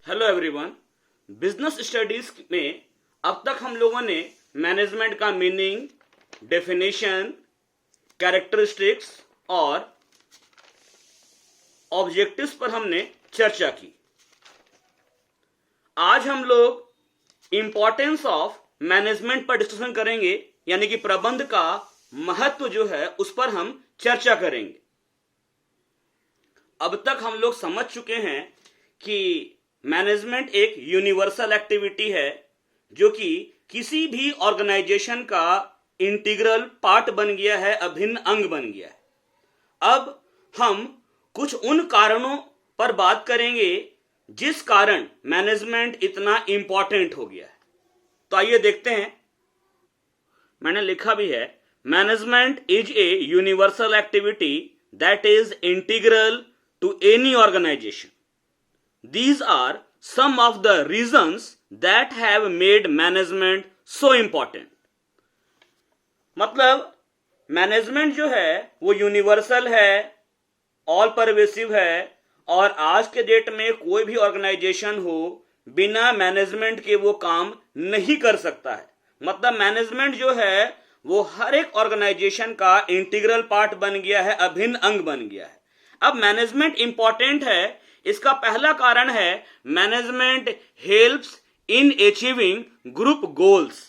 Hello everyone. Business studies में अब तक हम लोगों ने मैनेजमेंट का मीनिंग, डेफिनेशन, कैरेक्टरिस्टिक्स और ऑब्जेक्टिव्स पर हमने चर्चा की। आज हम लोग इंपॉर्टेंस ऑफ मैनेजमेंट पर डिस्कशन करेंगे, यानी कि प्रबंध का महत्व जो है उस पर हम चर्चा करेंगे। अब तक हम लोग समझ चुके हैं कि मैनेजमेंट एक यूनिवर्सल एक्टिविटी है जो कि किसी भी ऑर्गेनाइजेशन का इंटीग्रल पार्ट बन गया है, अभिन्न अंग बन गया है। अब हम कुछ उन कारणों पर बात करेंगे जिस कारण मैनेजमेंट इतना इंपॉर्टेंट हो गया है। तो आइए देखते हैं। मैंने लिखा भी है, management is a universal activity that is integral to any organisation. These are some of the reasons that have made management so important. मतलब मैनेजमेंट जो है वो यूनिवर्सल है, ऑल परवेसिव है, और आज के डेट में कोई भी ऑर्गेनाइजेशन हो बिना मैनेजमेंट के वो काम नहीं कर सकता है। मतलब मैनेजमेंट जो है वो हर एक ऑर्गेनाइजेशन का इंटीग्रल पार्ट बन गया है, अभिन्न अंग बन गया है। अब मैनेजमेंट इंपॉर्टेंट है, इसका पहला कारण है management helps in achieving group goals.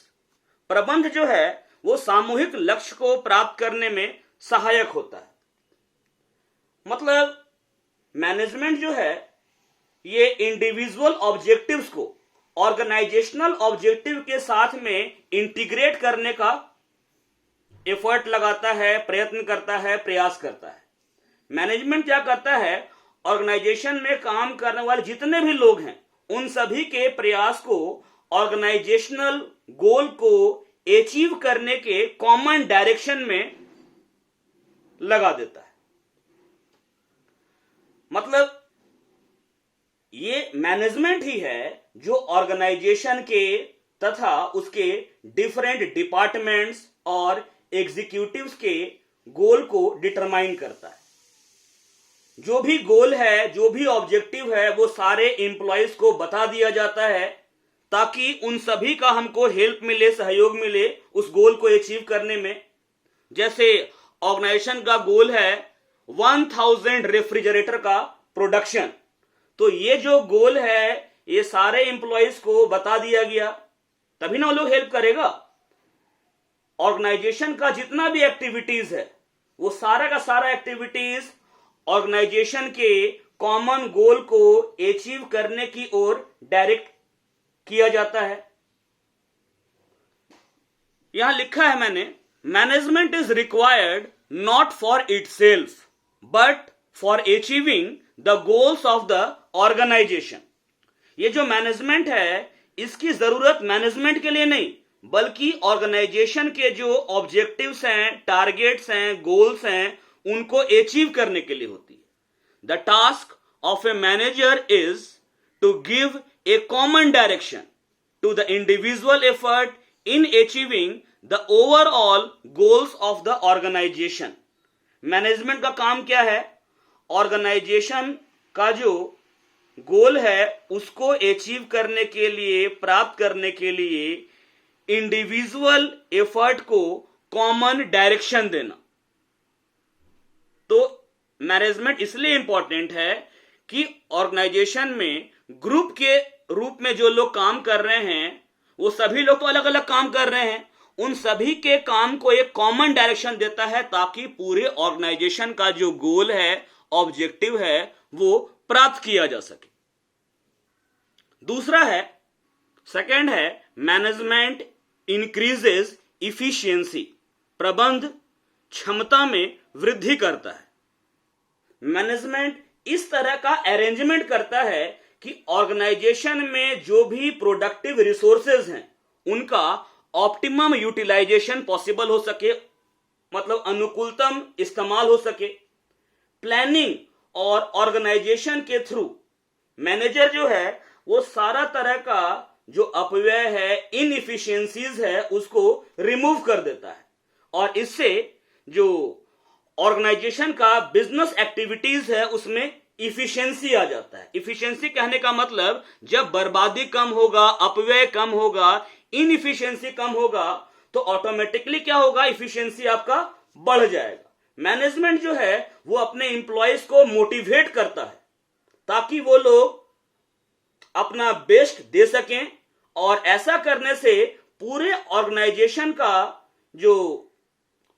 प्रबंध जो है वो सामूहिक लक्ष्य को प्राप्त करने में सहायक होता है। मतलब मैनेजमेंट जो है ये इंडिविजुअल ऑब्जेक्टिव्स को ऑर्गेनाइजेशनल ऑब्जेक्टिव के साथ में इंटीग्रेट करने का एफर्ट लगाता है, प्रयत्न करता है, प्रयास करता है। मैनेजमेंट क्या करता है, ऑर्गेनाइजेशन में काम करने वाले जितने भी लोग हैं उन सभी के प्रयास को ऑर्गेनाइजेशनल गोल को अचीव करने के कॉमन डायरेक्शन में लगा देता है। मतलब ये मैनेजमेंट ही है जो ऑर्गेनाइजेशन के तथा उसके डिफरेंट डिपार्टमेंट्स और एग्जीक्यूटिव्स के गोल को डिटरमाइन करता है। जो भी गोल है, जो भी ऑब्जेक्टिव है, वो सारे एम्प्लॉयज को बता दिया जाता है ताकि उन सभी का हमको हेल्प मिले, सहयोग मिले उस गोल को अचीव करने में। जैसे ऑर्गेनाइजेशन का गोल है 1000 रेफ्रिजरेटर का प्रोडक्शन, तो ये जो गोल है ये सारे एम्प्लॉयज को बता दिया गया, तभी ना वो लोग हेल्प करेगा। ऑर्गेनाइजेशन का जितना भी एक्टिविटीज है वो सारा का सारा एक्टिविटीज ऑर्गेनाइजेशन के कॉमन गोल को अचीव करने की ओर डायरेक्ट किया जाता है। यहां लिखा है मैंने, management is required not for itself but for achieving the goals of the organisation. ये जो मैनेजमेंट है इसकी जरूरत मैनेजमेंट के लिए नहीं बल्कि ऑर्गेनाइजेशन के जो ऑब्जेक्टिव्स हैं, टारगेट्स हैं, गोल्स हैं उनको अचीव करने के लिए होती है। The task of a manager is to give a common direction to the individual effort in achieving the overall goals of the organisation. Management का काम क्या है, ऑर्गेनाइजेशन का जो गोल है उसको अचीव करने के लिए, प्राप्त करने के लिए इंडिविजुअल एफर्ट को कॉमन डायरेक्शन देना। तो मैनेजमेंट इसलिए इंपॉर्टेंट है कि ऑर्गेनाइजेशन में ग्रुप के रूप में जो लोग काम कर रहे हैं वो सभी लोग तो अलग अलग काम कर रहे हैं, उन सभी के काम को एक कॉमन डायरेक्शन देता है ताकि पूरे ऑर्गेनाइजेशन का जो गोल है, ऑब्जेक्टिव है, वो प्राप्त किया जा सके। दूसरा है, सेकंड है, मैनेजमेंट इंक्रीजेस इफिशियंसी। प्रबंध क्षमता में वृद्धि करता है। मैनेजमेंट इस तरह का अरेंजमेंट करता है कि ऑर्गेनाइजेशन में जो भी प्रोडक्टिव रिसोर्सेज हैं उनका ऑप्टिमम यूटिलाइजेशन पॉसिबल हो सके, मतलब अनुकूलतम इस्तेमाल हो सके। प्लानिंग और ऑर्गेनाइजेशन के थ्रू मैनेजर जो है वो सारा तरह का जो अपव्यय है, इनएफिशिएंसीज है, उसको रिमूव कर देता है और इससे जो ऑर्गेनाइजेशन का बिजनेस एक्टिविटीज है उसमें इफिशिएंसी आ जाता है। इफिशिएंसी कहने का मतलब जब बर्बादी कम होगा, अपव्यय कम होगा, इनइफिशिएंसी कम होगा, तो ऑटोमेटिकली क्या होगा, इफिशिएंसी आपका बढ़ जाएगा। मैनेजमेंट जो है वो अपने इंप्लॉयज को मोटिवेट करता है ताकि वो लोग अपना बेस्ट दे सकें, और ऐसा करने से पूरे ऑर्गेनाइजेशन का जो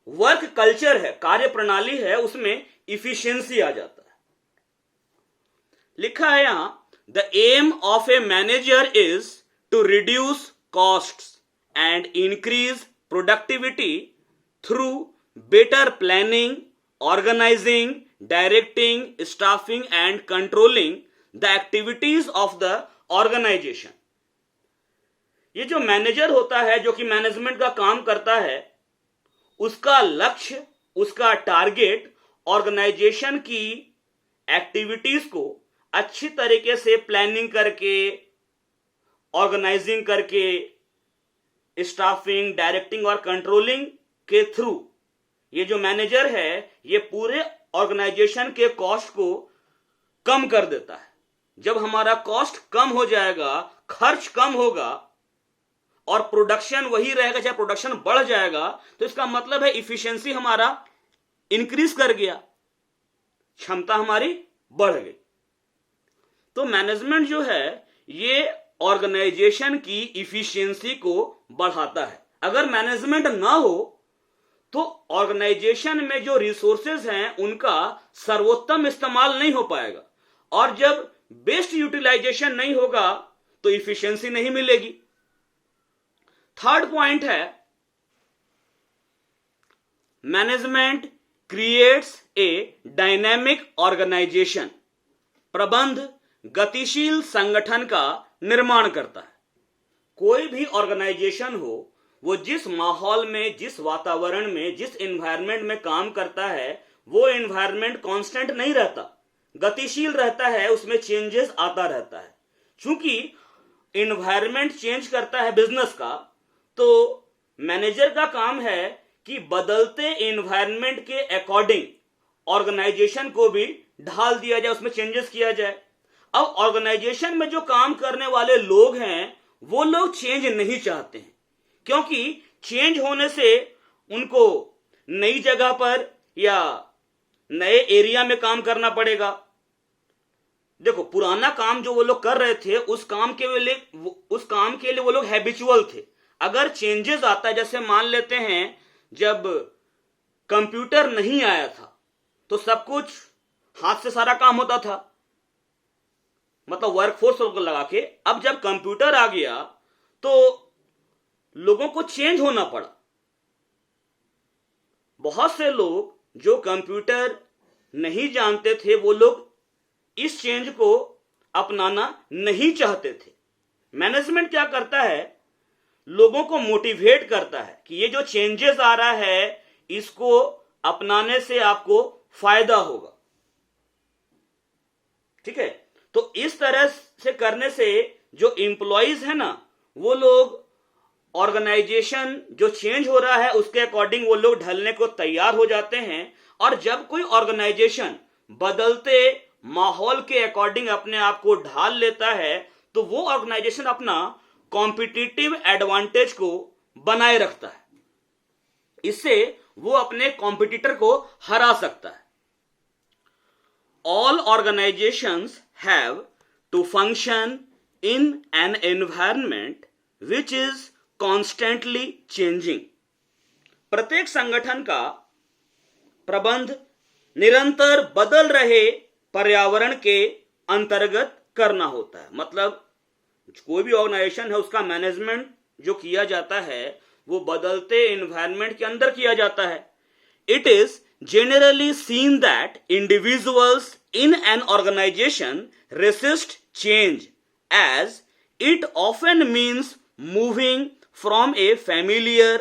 वर्क कल्चर है, कार्य प्रणाली है, उसमें इफिशिएंसी आ जाता है। लिखा है यहां, the aim of a manager is to reduce costs and increase productivity through better planning, organising, directing, staffing and controlling the activities of the organisation. ये जो मैनेजर होता है, जो कि मैनेजमेंट का काम करता है, उसका लक्ष्य, उसका टारगेट ऑर्गेनाइजेशन की एक्टिविटीज को अच्छी तरीके से प्लानिंग करके, ऑर्गेनाइजिंग करके, स्टाफिंग, डायरेक्टिंग और कंट्रोलिंग के थ्रू ये जो मैनेजर है ये पूरे ऑर्गेनाइजेशन के कॉस्ट को कम कर देता है। जब हमारा कॉस्ट कम हो जाएगा, खर्च कम होगा और प्रोडक्शन वही रहेगा, चाहे प्रोडक्शन बढ़ जाएगा, तो इसका मतलब है इफिशिएंसी हमारा इंक्रीज कर गया, क्षमता हमारी बढ़ गई। तो मैनेजमेंट जो है ये ऑर्गेनाइजेशन की इफिशिएंसी को बढ़ाता है। अगर मैनेजमेंट ना हो तो ऑर्गेनाइजेशन में जो रिसोर्सेज हैं उनका सर्वोत्तम इस्तेमाल नहीं हो पाएगा, और जब बेस्ट यूटिलाइजेशन नहीं होगा तो इफिशिएंसी नहीं मिलेगी। थर्ड पॉइंट है, management creates a dynamic organisation. प्रबंध गतिशील संगठन का निर्माण करता है। कोई भी ऑर्गेनाइजेशन हो, वो जिस माहौल में, जिस वातावरण में, जिस एनवायरनमेंट में काम करता है, वो एनवायरनमेंट कांस्टेंट नहीं रहता, गतिशील रहता है, उसमें चेंजेस आता रहता है। क्योंकि एनवायरनमेंट चेंज करता है बिजनेस का, तो मैनेजर का काम है कि बदलते एनवायरनमेंट के अकॉर्डिंग ऑर्गेनाइजेशन को भी ढाल दिया जाए, उसमें चेंजेस किया जाए। अब ऑर्गेनाइजेशन में जो काम करने वाले लोग हैं वो लोग चेंज नहीं चाहते हैं, क्योंकि चेंज होने से उनको नई जगह पर या नए एरिया में काम करना पड़ेगा। देखो, पुराना काम जो वो लोग कर रहे थे उस काम के लिए वो लोग हैबिचुअल थे। अगर चेंजेस आता है, जैसे मान लेते हैं जब कंप्यूटर नहीं आया था तो सब कुछ हाथ से सारा काम होता था, मतलब वर्कफोर्स को लगा के। अब जब कंप्यूटर आ गया तो लोगों को चेंज होना पड़ा। बहुत से लोग जो कंप्यूटर नहीं जानते थे वो लोग इस चेंज को अपनाना नहीं चाहते थे। मैनेजमेंट क्या करता है, लोगों को मोटिवेट करता है कि ये जो चेंजेस आ रहा है इसको अपनाने से आपको फायदा होगा। ठीक है, तो इस तरह से करने से जो एम्प्लॉइज है ना, वो लोग ऑर्गेनाइजेशन जो चेंज हो रहा है उसके अकॉर्डिंग वो लोग ढलने को तैयार हो जाते हैं। और जब कोई ऑर्गेनाइजेशन बदलते माहौल के अकॉर्डिंग अपने आप को ढाल लेता है तो वो ऑर्गेनाइजेशन अपना कॉम्पिटिटिव एडवांटेज को बनाए रखता है, इससे वो अपने कॉम्पिटिटर को हरा सकता है। All organisations have to function in an environment which is constantly changing. प्रत्येक संगठन का प्रबंध निरंतर बदल रहे पर्यावरण के अंतर्गत करना होता है। मतलब कोई भी ऑर्गेनाइजेशन है उसका मैनेजमेंट जो किया जाता है वो बदलते एनवायरनमेंट के अंदर किया जाता है। It is generally seen that individuals in an organization resist change as it often means moving from a familiar,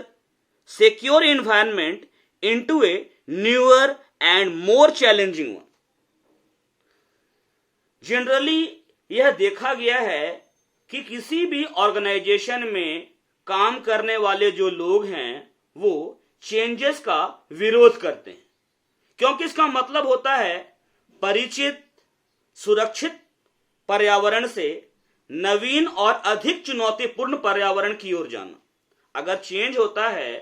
secure environment into a newer and more challenging one. Generally यह देखा गया है कि किसी भी ऑर्गेनाइजेशन में काम करने वाले जो लोग हैं वो चेंजेस का विरोध करते हैं, क्योंकि इसका मतलब होता है परिचित, सुरक्षित पर्यावरण से नवीन और अधिक चुनौतीपूर्ण पर्यावरण की ओर जाना। अगर चेंज होता है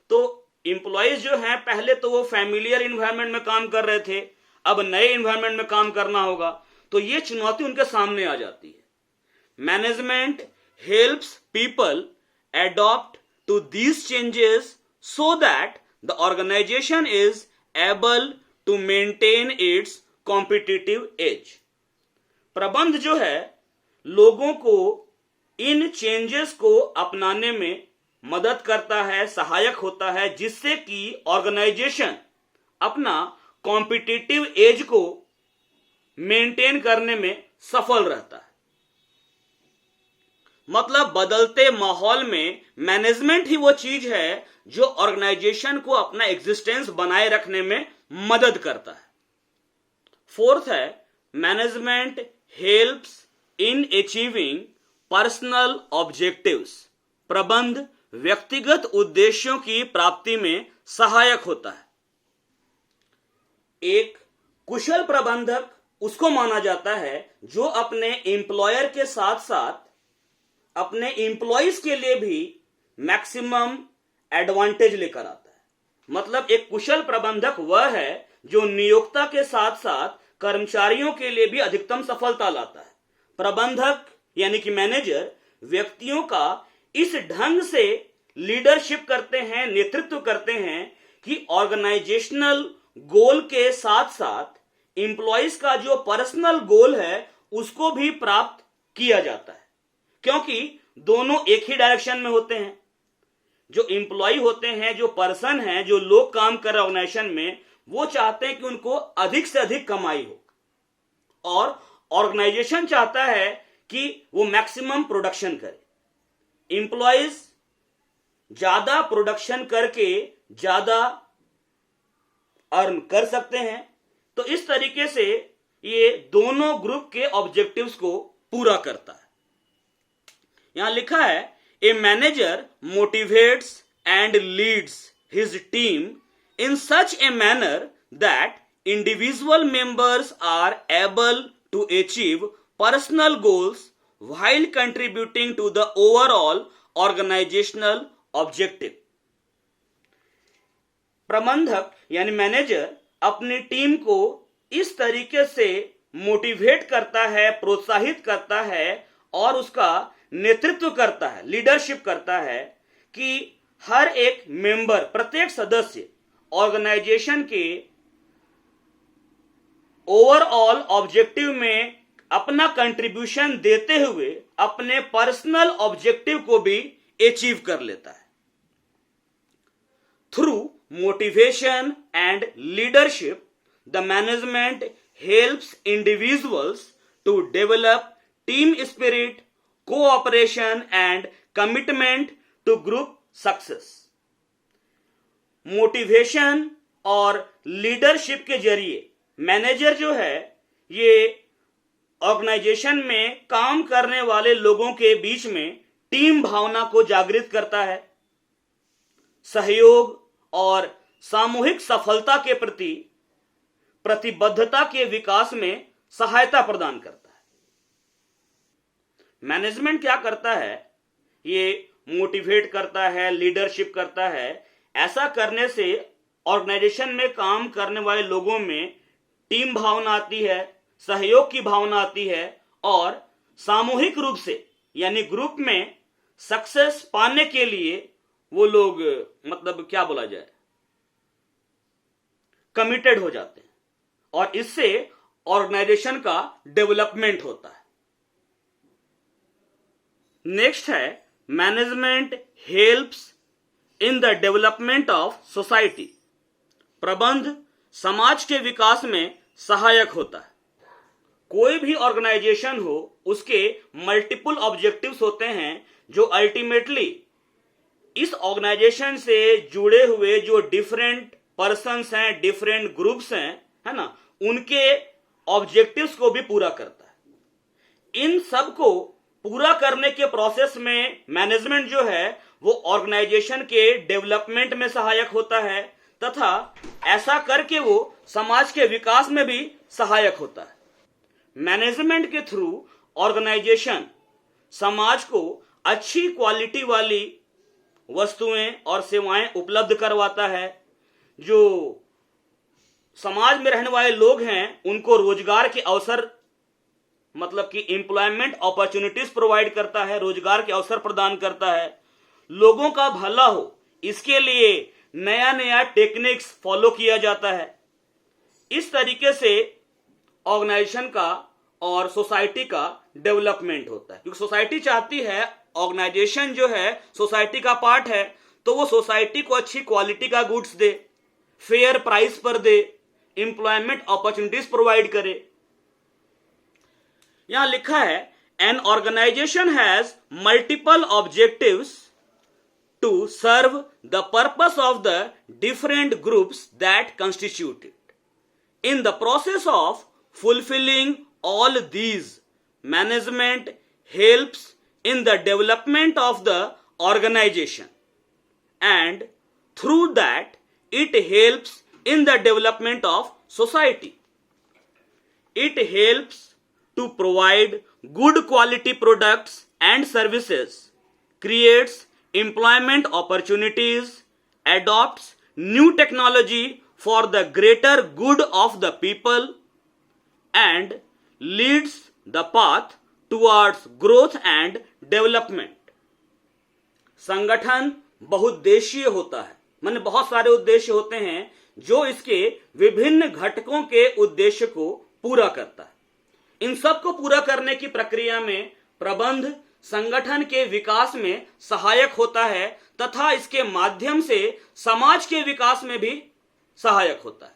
तो एम्प्लॉयज जो हैं, पहले तो वो फैमिलियर इन्वायरमेंट में काम कर रहे थे, अब नए इन्वायरमेंट में काम करना होगा, तो ये चुनौती उनके सामने आ जाती है। Management helps people adopt to these changes so that the organization is able to maintain its competitive edge। प्रबंध जो है लोगों को इन चेंजेस को अपनाने में मदद करता है, सहायक होता है, जिससे कि ऑर्गेनाइजेशन अपना कॉम्पिटिटिव एज को मेंटेन करने में सफल रहता है। मतलब बदलते माहौल में मैनेजमेंट ही वो चीज है जो ऑर्गेनाइजेशन को अपना एग्जिस्टेंस बनाए रखने में मदद करता है। फोर्थ है, management helps in achieving personal objectives. प्रबंध व्यक्तिगत उद्देश्यों की प्राप्ति में सहायक होता है। एक कुशल प्रबंधक उसको माना जाता है जो अपने एम्प्लॉयर के साथ साथ अपने एम्प्लॉइज के लिए भी मैक्सिमम एडवांटेज लेकर आता है। मतलब एक कुशल प्रबंधक वह है जो नियोक्ता के साथ साथ कर्मचारियों के लिए भी अधिकतम सफलता लाता है। प्रबंधक यानी कि मैनेजर व्यक्तियों का इस ढंग से लीडरशिप करते हैं, नेतृत्व करते हैं कि ऑर्गेनाइजेशनल गोल के साथ साथ एम्प्लॉइज का जो पर्सनल गोल है उसको भी प्राप्त किया जाता है, क्योंकि दोनों एक ही डायरेक्शन में होते हैं। जो एम्प्लॉय होते हैं, जो पर्सन हैं, जो लोग काम कर रहे ऑर्गेनाइजेशन में, वो चाहते हैं कि उनको अधिक से अधिक कमाई हो, और ऑर्गेनाइजेशन चाहता है कि वो मैक्सिमम प्रोडक्शन करे। एम्प्लॉयज ज्यादा प्रोडक्शन करके ज्यादा अर्न कर सकते हैं, तो इस तरीके से ये दोनों ग्रुप के ऑब्जेक्टिव्स को पूरा करता है। यहां लिखा है, a manager motivates and leads his team in such a manner that individual members are able to achieve personal goals while contributing to the overall organizational objective। प्रबंधक यानी मैनेजर अपनी टीम को इस तरीके से मोटिवेट करता है, प्रोत्साहित करता है और उसका नेतृत्व करता है, लीडरशिप करता है कि हर एक मेंबर, प्रत्येक सदस्य ऑर्गेनाइजेशन के ओवरऑल ऑब्जेक्टिव में अपना कंट्रीब्यूशन देते हुए अपने पर्सनल ऑब्जेक्टिव को भी अचीव कर लेता है। Through motivation and leadership the management helps individuals to develop team spirit, cooperation and commitment to group success. Motivation और लीडरशिप के जरिए मैनेजर जो है ये ऑर्गेनाइजेशन में काम करने वाले लोगों के बीच में टीम भावना को जागृत करता है, सहयोग और सामूहिक सफलता के प्रति प्रतिबद्धता के विकास में सहायता प्रदान करता है। मैनेजमेंट क्या करता है, ये मोटिवेट करता है, लीडरशिप करता है। ऐसा करने से ऑर्गेनाइजेशन में काम करने वाले लोगों में टीम भावना आती है, सहयोग की भावना आती है और सामूहिक रूप से यानी ग्रुप में सक्सेस पाने के लिए वो लोग मतलब क्या बोला जाए, कमिटेड हो जाते हैं और इससे ऑर्गेनाइजेशन का डेवलपमेंट होता है। नेक्स्ट है, management helps in the development of society. प्रबंध समाज के विकास में सहायक होता है। कोई भी ऑर्गेनाइजेशन हो, उसके मल्टीपल ऑब्जेक्टिव्स होते हैं जो अल्टीमेटली इस ऑर्गेनाइजेशन से जुड़े हुए जो डिफरेंट पर्सन्स हैं, डिफरेंट ग्रुप्स हैं, है ना, उनके ऑब्जेक्टिव्स को भी पूरा करता है। इन सब को पूरा करने के प्रोसेस में मैनेजमेंट जो है वो ऑर्गेनाइजेशन के डेवलपमेंट में सहायक होता है तथा ऐसा करके वो समाज के विकास में भी सहायक होता है। मैनेजमेंट के थ्रू ऑर्गेनाइजेशन समाज को अच्छी क्वालिटी वाली वस्तुएं और सेवाएं उपलब्ध करवाता है। जो समाज में रहने वाले लोग हैं उनको रोजगार के अवसर मतलब कि एम्प्लॉयमेंट अपॉर्चुनिटीज प्रोवाइड करता है, रोजगार के अवसर प्रदान करता है। लोगों का भला हो इसके लिए नया नया टेक्निक्स फॉलो किया जाता है। इस तरीके से ऑर्गेनाइजेशन का और सोसाइटी का डेवलपमेंट होता है, क्योंकि सोसाइटी चाहती है ऑर्गेनाइजेशन जो है सोसाइटी का पार्ट है तो वो सोसाइटी को अच्छी क्वालिटी का गुड्स दे, फेयर प्राइस पर दे, एम्प्लॉयमेंट अपॉर्चुनिटीज प्रोवाइड करे। यहां लिखा है an organisation has multiple objectives to serve the purpose of the different groups that constitute it. In the process of fulfilling all these, management helps in the development of the organization, and through that it helps in the development of society. It helps to provide good quality products and services, creates employment opportunities, adopts new technology for the greater good of the people, and leads the path towards growth and development. संगठन बहुउद्देशीय होता है, माने बहुत सारे उद्देश्य होते हैं जो इसके विभिन्न घटकों के उद्देश्य को पूरा करता है। इन सब को पूरा करने की प्रक्रिया में प्रबंध संगठन के विकास में सहायक होता है तथा इसके माध्यम से समाज के विकास में भी सहायक होता है।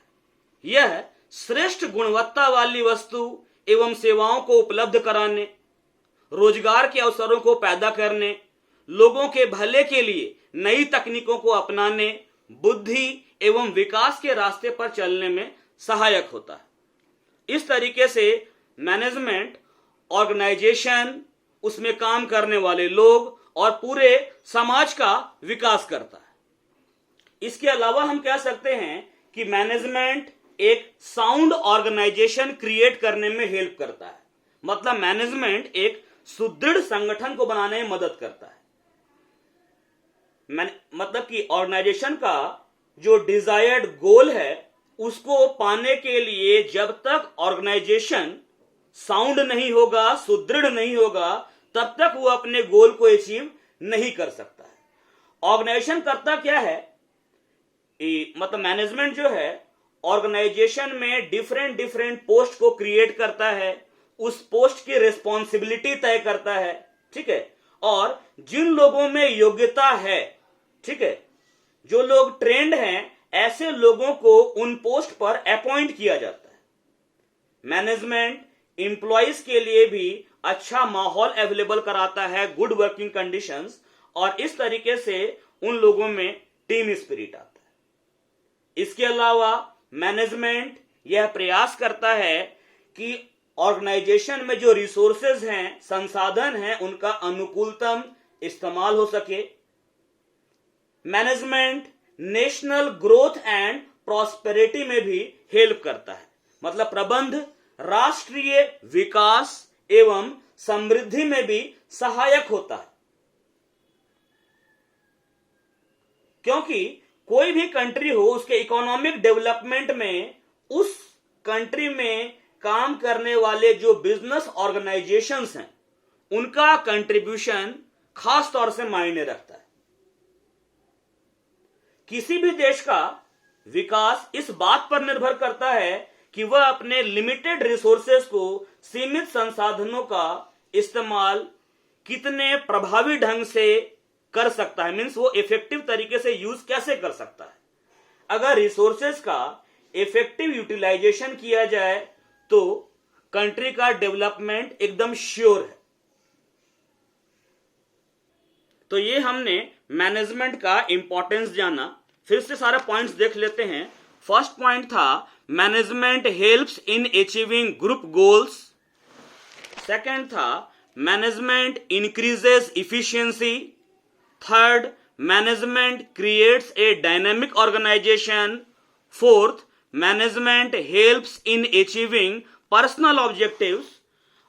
यह श्रेष्ठ गुणवत्ता वाली वस्तु एवं सेवाओं को उपलब्ध कराने, रोजगार के अवसरों को पैदा करने, लोगों के भले के लिए नई तकनीकों को अपनाने, बुद्धि एवं विकास के रास्ते पर चलने में सहायक होता है। इस तरीके से मैनेजमेंट ऑर्गेनाइजेशन, उसमें काम करने वाले लोग और पूरे समाज का विकास करता है। इसके अलावा हम कह सकते हैं कि मैनेजमेंट एक साउंड ऑर्गेनाइजेशन क्रिएट करने में हेल्प करता है, मतलब मैनेजमेंट एक सुदृढ़ संगठन को बनाने में मदद करता है। मतलब कि ऑर्गेनाइजेशन का जो डिजायर्ड गोल है उसको पाने के लिए जब तक ऑर्गेनाइजेशन साउंड नहीं होगा, सुदृढ़ नहीं होगा, तब तक वो अपने गोल को अचीव नहीं कर सकता है। ऑर्गेनाइजेशन करता क्या है, मतलब मैनेजमेंट जो है ऑर्गेनाइजेशन में डिफरेंट पोस्ट को क्रिएट करता है, उस पोस्ट की रिस्पॉन्सिबिलिटी तय करता है, ठीक है, और जिन लोगों में योग्यता है, ठीक है, जो लोग ट्रेंड हैं, ऐसे लोगों को उन पोस्ट पर अपॉइंट किया जाता है। मैनेजमेंट एम्प्लॉइज के लिए भी अच्छा माहौल अवेलेबल कराता है, गुड वर्किंग कंडीशंस, और इस तरीके से उन लोगों में टीम स्पिरिट आता है। इसके अलावा मैनेजमेंट यह प्रयास करता है कि ऑर्गेनाइजेशन में जो रिसोर्सेज हैं, संसाधन हैं, उनका अनुकूलतम इस्तेमाल हो सके। Management national growth and prosperity में भी हेल्प करता है, मतलब प्रबंध राष्ट्रीय विकास एवं समृद्धि में भी सहायक होता है। क्योंकि कोई भी कंट्री हो, उसके इकोनॉमिक डेवलपमेंट में उस कंट्री में काम करने वाले जो बिजनेस ऑर्गेनाइजेशंस हैं, उनका कंट्रीब्यूशन खास तौर से मायने रखता है। किसी भी देश का विकास इस बात पर निर्भर करता है कि वह अपने लिमिटेड रिसोर्सेस को, सीमित संसाधनों का इस्तेमाल कितने प्रभावी ढंग से कर सकता है, मीन्स वो इफेक्टिव तरीके से यूज कैसे कर सकता है। अगर रिसोर्सेस का इफेक्टिव यूटिलाइजेशन किया जाए तो कंट्री का डेवलपमेंट एकदम श्योर है। तो ये हमने मैनेजमेंट का इंपॉर्टेंस जाना। फिर से सारे पॉइंट्स देख लेते हैं। फर्स्ट पॉइंट था management helps in achieving group goals. Second था management increases efficiency. Third, management creates a dynamic organization. Fourth, management helps in achieving personal objectives,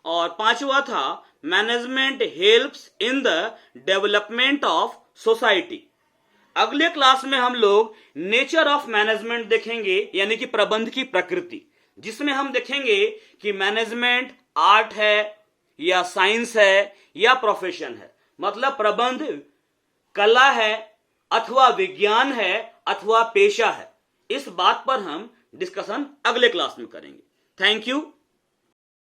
और पांचवा था management helps in the development of society. अगले class में हम लोग nature of management देखेंगे, यानी कि प्रबंध की प्रकृति, जिसमें हम देखेंगे कि मैनेजमेंट आर्ट है या साइंस है या प्रोफेशन है, मतलब प्रबंध कला है अथवा विज्ञान है अथवा पेशा है। इस बात पर हम डिस्कशन अगले क्लास में करेंगे। Thank you.